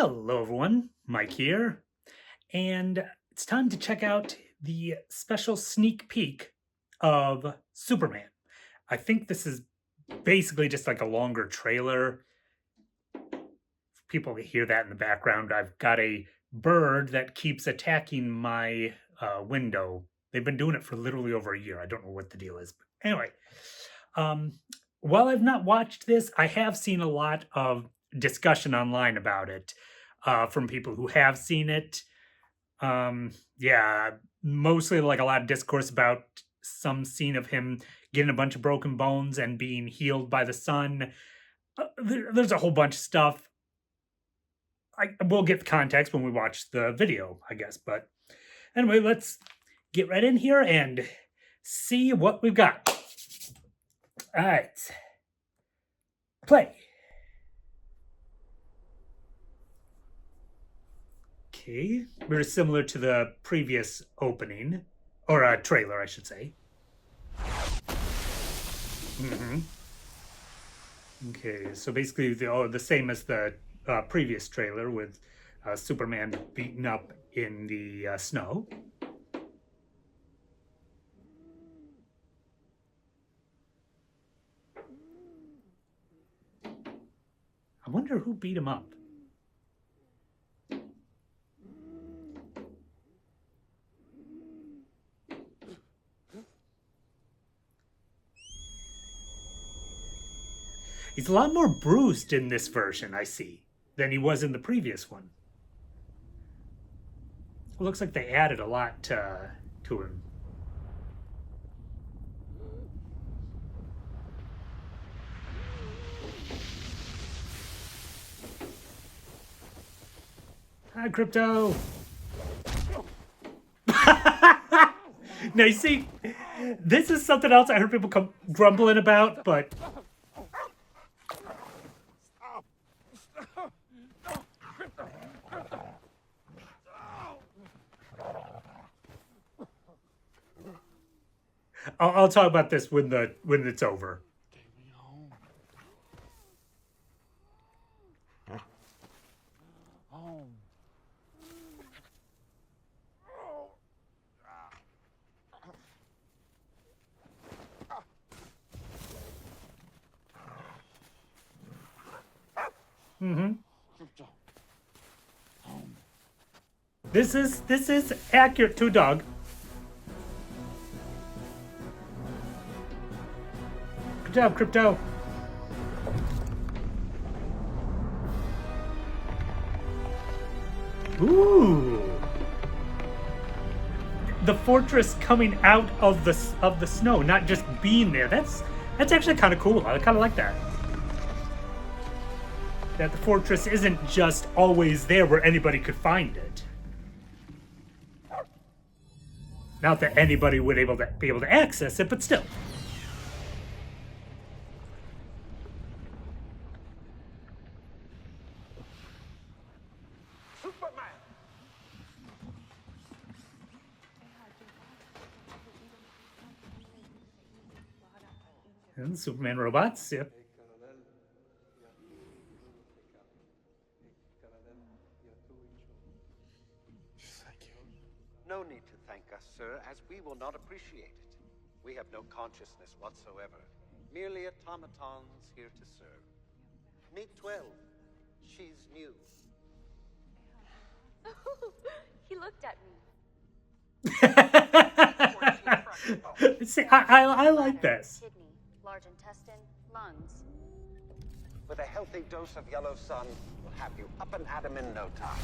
Hello, everyone. Mike here, and it's time to check out the special sneak peek of Superman. I think this is basically just like a longer trailer. People hear that in the background. I've got a bird that keeps attacking my window. They've been doing it for literally over a year. I don't know what the deal is, but anyway, um, while I've not watched this, I have seen a lot of discussion online about it from people who have seen it. Yeah, mostly like a lot of discourse about some scene of him getting a bunch of broken bones and being healed by the sun. There's a whole bunch of stuff. We'll get the context when we watch the video, I guess. But anyway, let's get right in here and see what we've got. All right. Play. Okay. Very similar to the previous opening, or a trailer, I should say. Okay, so basically the same as the previous trailer with Superman beaten up in the snow. I wonder who beat him up. He's a lot more bruised in this version, I see, than he was in the previous one. It looks like they added a lot to him. Hi, Crypto! Now, you see, this is something else I heard people grumbling about, but... I'll talk about this when it's over. Take me home. Home. Crypto. Home. This is accurate to dog. Good job, Crypto. Ooh. The fortress coming out of the snow, not just being there. That's actually kind of cool. I kind of like that. That the fortress isn't just always there where anybody could find it. Not that anybody would be able to access it, but still. And Superman robots, yep. Thank you. No need to thank us, sir, as we will not appreciate it. We have no consciousness whatsoever. Merely automatons here to serve. Meet 12. She's new. He looked at me. See, I like this. Kidney, large intestine, lungs. With a healthy dose of yellow sun, we'll have you up and at 'em in no time.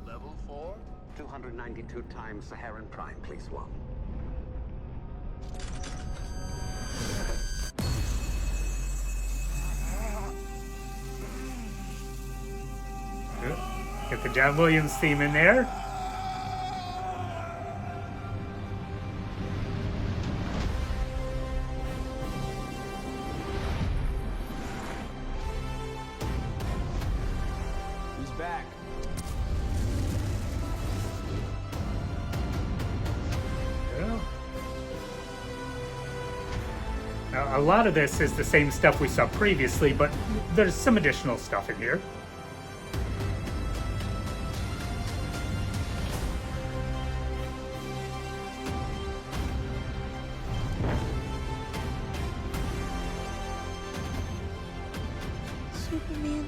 Level 4? 292 times Saharan Prime, please, one. Get the John Williams theme in there. He's back. Yeah. a lot of this is the same stuff we saw previously, but there's some additional stuff in here. Superman.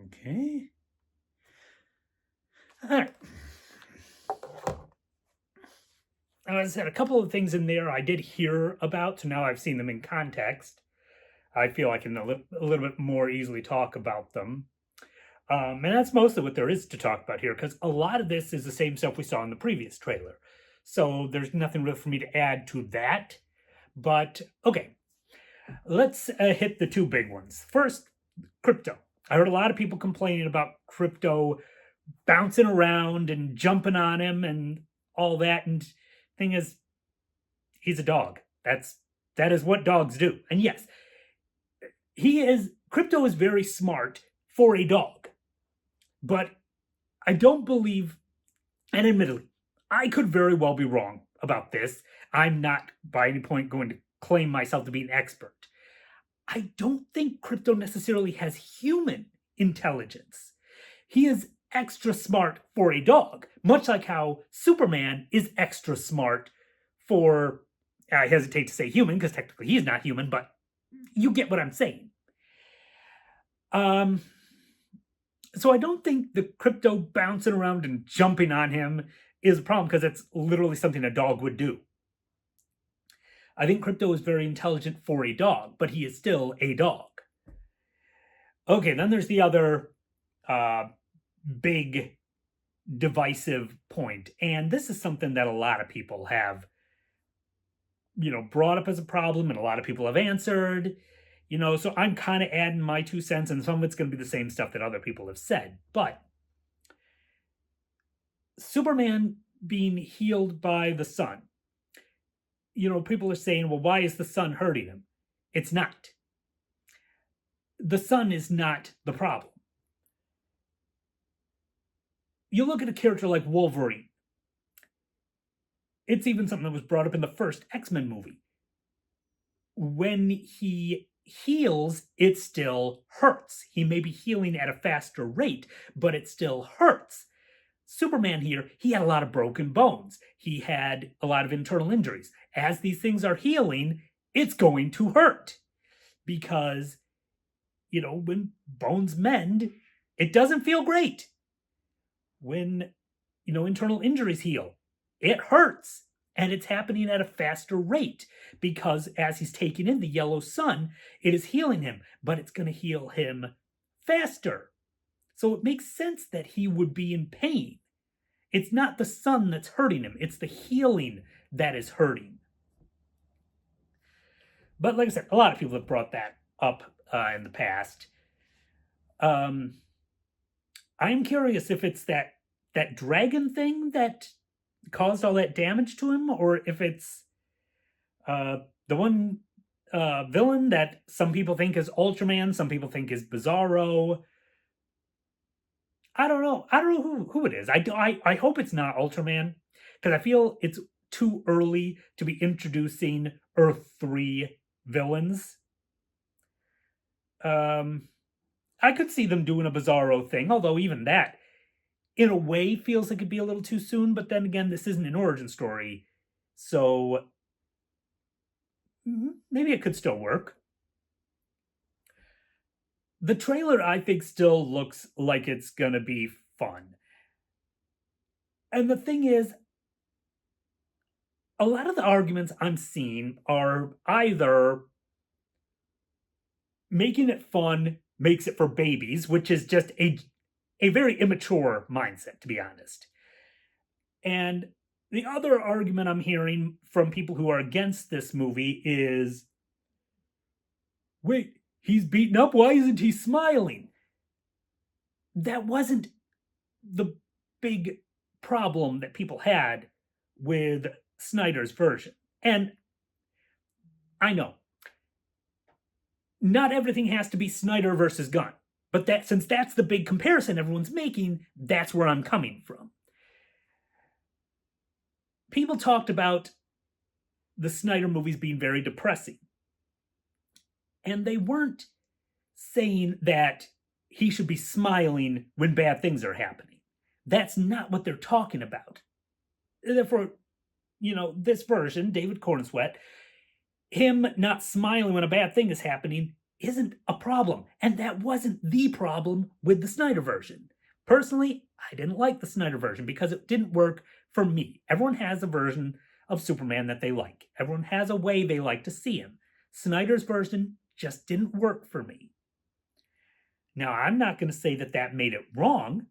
Okay. All right. As I said, a couple of things in there I did hear about, so now I've seen them in context. I feel I can a little bit more easily talk about them. And that's mostly what there is to talk about here, because a lot of this is the same stuff we saw in the previous trailer. So there's nothing really for me to add to that. But, okay, let's hit the two big ones. First, Crypto. I heard a lot of people complaining about Crypto bouncing around and jumping on him and all that. And thing is, he's a dog. That is what dogs do. And yes, Crypto is very smart for a dog. But I don't believe, and admittedly, I could very well be wrong about this. I'm not by any point going to claim myself to be an expert. I don't think Crypto necessarily has human intelligence. He is extra smart for a dog, much like how Superman is extra smart for, I hesitate to say human, because technically he's not human, but you get what I'm saying. So I don't think the Crypto bouncing around and jumping on him is a problem, because it's literally something a dog would do. I think Crypto is very intelligent for a dog, but he is still a dog. Okay, then there's the other big divisive point, and this is something that a lot of people have, brought up as a problem, and a lot of people have answered, so I'm kind of adding my 2 cents, and some of it's going to be the same stuff that other people have said, but Superman being healed by the sun, people are saying, well, why is the sun hurting him? It's not. The sun is not the problem. You look at a character like Wolverine. It's even something that was brought up in the first X-Men movie. When he heals, it still hurts. He may be healing at a faster rate, but it still hurts. Superman here, he had a lot of broken bones. He had a lot of internal injuries. As these things are healing, it's going to hurt. Because, when bones mend, it doesn't feel great. When, internal injuries heal, it hurts. And it's happening at a faster rate. Because as he's taking in the yellow sun, it is healing him. But it's going to heal him faster. So it makes sense that he would be in pain. It's not the sun that's hurting him. It's the healing that is hurting. But like I said, a lot of people have brought that up in the past. I'm curious if it's that dragon thing that caused all that damage to him, or if it's the one villain that some people think is Ultraman, some people think is Bizarro. I don't know. I don't know who it is. I hope it's not Ultraman, because I feel it's too early to be introducing Earth 3 villains. I could see them doing a Bizarro thing, although even that, in a way, feels like it'd be a little too soon. But then again, this isn't an origin story, so maybe it could still work. The trailer, I think, still looks like it's gonna be fun. And the thing is, a lot of the arguments I'm seeing are either making it fun makes it for babies, which is just a very immature mindset, to be honest. And the other argument I'm hearing from people who are against this movie is, wait, he's beaten up? Why isn't he smiling? That wasn't the big problem that people had with Snyder's version. And I know, not everything has to be Snyder versus Gunn. But that, since that's the big comparison everyone's making, that's where I'm coming from. People talked about the Snyder movies being very depressing. And they weren't saying that he should be smiling when bad things are happening. That's not what they're talking about. Therefore, this version, David Corenswet, him not smiling when a bad thing is happening isn't a problem. And that wasn't the problem with the Snyder version. Personally, I didn't like the Snyder version because it didn't work for me. Everyone has a version of Superman that they like. Everyone has a way they like to see him. Snyder's version just didn't work for me. Now, I'm not going to say that that made it wrong,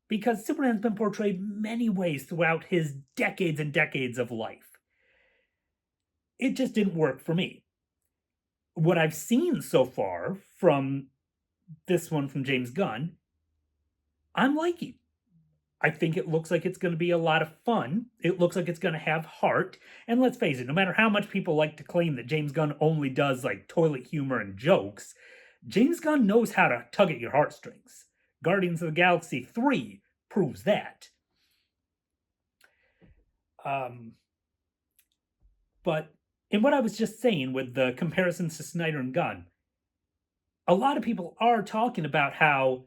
because Superman's been portrayed many ways throughout his decades and decades of life. It just didn't work for me. What I've seen so far from this one from James Gunn, I'm liking. I think it looks like it's going to be a lot of fun. It looks like it's going to have heart. And let's face it, no matter how much people like to claim that James Gunn only does like toilet humor and jokes, James Gunn knows how to tug at your heartstrings. Guardians of the Galaxy 3 proves that. But in what I was just saying with the comparisons to Snyder and Gunn, a lot of people are talking about how,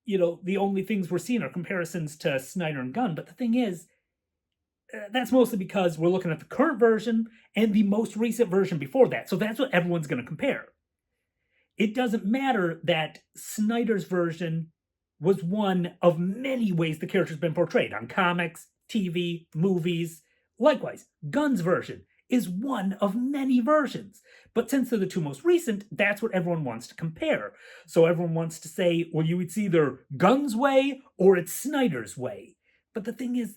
the only things we're seeing are comparisons to Snyder and Gunn. But the thing is, that's mostly because we're looking at the current version and the most recent version before that. So that's what everyone's going to compare. It doesn't matter that Snyder's version was one of many ways the character's been portrayed on comics, TV, movies. Likewise, Gunn's version is one of many versions. But since they're the two most recent, that's what everyone wants to compare. So everyone wants to say, well, it's either Gunn's way or it's Snyder's way. But the thing is,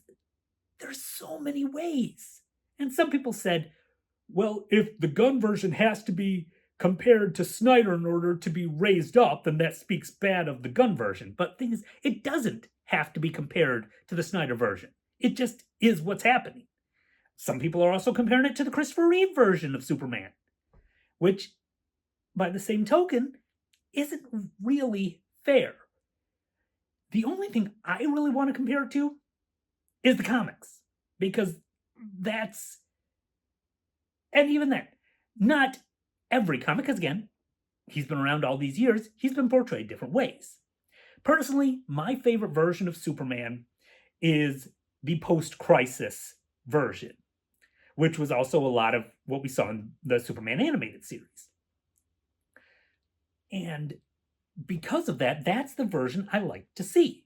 there's so many ways. And some people said, well, if the Gunn version has to be compared to Snyder in order to be raised up, then that speaks bad of the Gunn version. But the thing is, it doesn't have to be compared to the Snyder version. It just is what's happening. Some people are also comparing it to the Christopher Reeve version of Superman, which, by the same token, isn't really fair. The only thing I really want to compare it to is the comics, because that's, and even then, not every comic, because again, he's been around all these years, he's been portrayed different ways. Personally, my favorite version of Superman is the post-crisis version, which was also a lot of what we saw in the Superman animated series. And because of that, that's the version I like to see.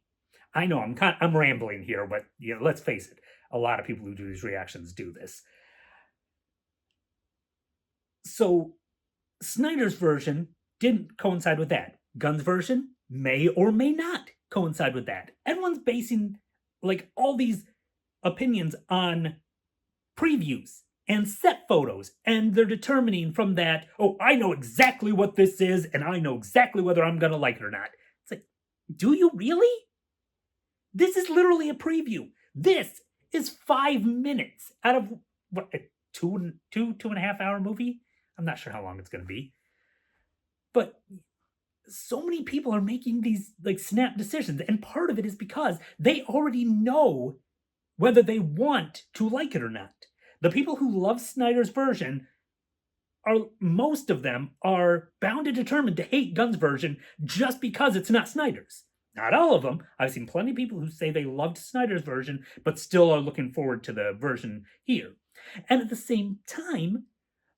I know I'm rambling here, but let's face it, a lot of people who do these reactions do this. So Snyder's version didn't coincide with that. Gunn's version may or may not coincide with that. Everyone's basing all these opinions on previews and set photos, and they're determining from that, oh, I know exactly what this is, and I know exactly whether I'm gonna like it or not. It's like, do you really? This is literally a preview. This is 5 minutes out of what, a two and a half hour movie? I'm not sure how long it's gonna be. But so many people are making these snap decisions, and part of it is because they already know whether they want to like it or not. The people who love Snyder's version most of them are bound and determined to hate Gunn's version just because it's not Snyder's. Not all of them. I've seen plenty of people who say they loved Snyder's version, but still are looking forward to the version here. And at the same time,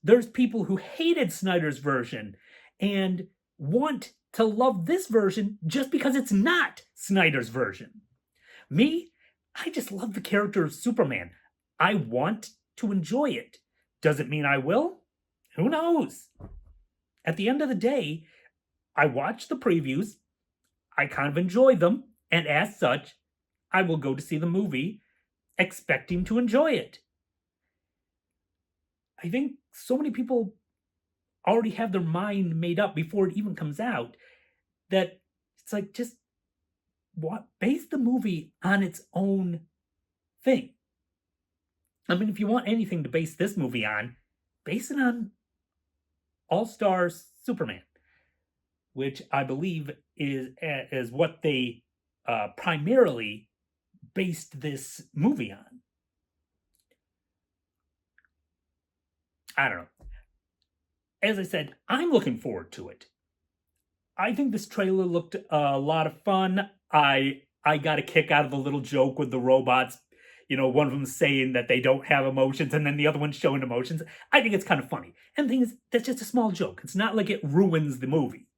there's people who hated Snyder's version and want to love this version just because it's not Snyder's version. Me, I just love the character of Superman. I want to enjoy it. Does it mean I will? Who knows? At the end of the day, I watch the previews, I kind of enjoy them, and as such, I will go to see the movie expecting to enjoy it. I think so many people already have their mind made up before it even comes out, that it's like, just base the movie on its own thing. I mean, if you want anything to base this movie on, base it on All-Stars Superman, which I believe is what they primarily based this movie on. I don't know. As I said, I'm looking forward to it. I think this trailer looked a lot of fun. I got a kick out of the little joke with the robots. You know, one of them saying that they don't have emotions and then the other one showing emotions. I think it's kind of funny. And the thing is, that's just a small joke. It's not like it ruins the movie.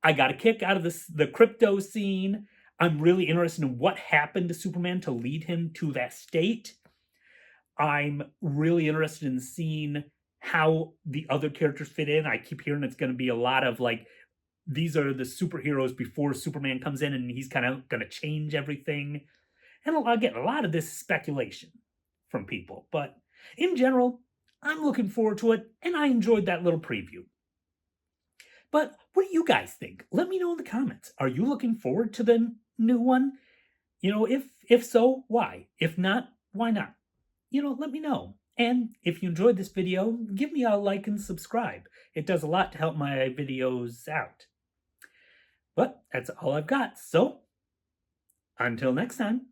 I got a kick out of the crypto scene. I'm really interested in what happened to Superman to lead him to that state. I'm really interested in seeing how the other characters fit in. I keep hearing it's going to be a lot of like, these are the superheroes before Superman comes in and he's kind of going to change everything. And again, a lot of this is speculation from people. But in general, I'm looking forward to it, and I enjoyed that little preview. But what do you guys think? Let me know in the comments. Are you looking forward to the new one? You know, if so, why? If not, why not? You know, let me know. And if you enjoyed this video, give me a like and subscribe. It does a lot to help my videos out. But that's all I've got. So, until next time.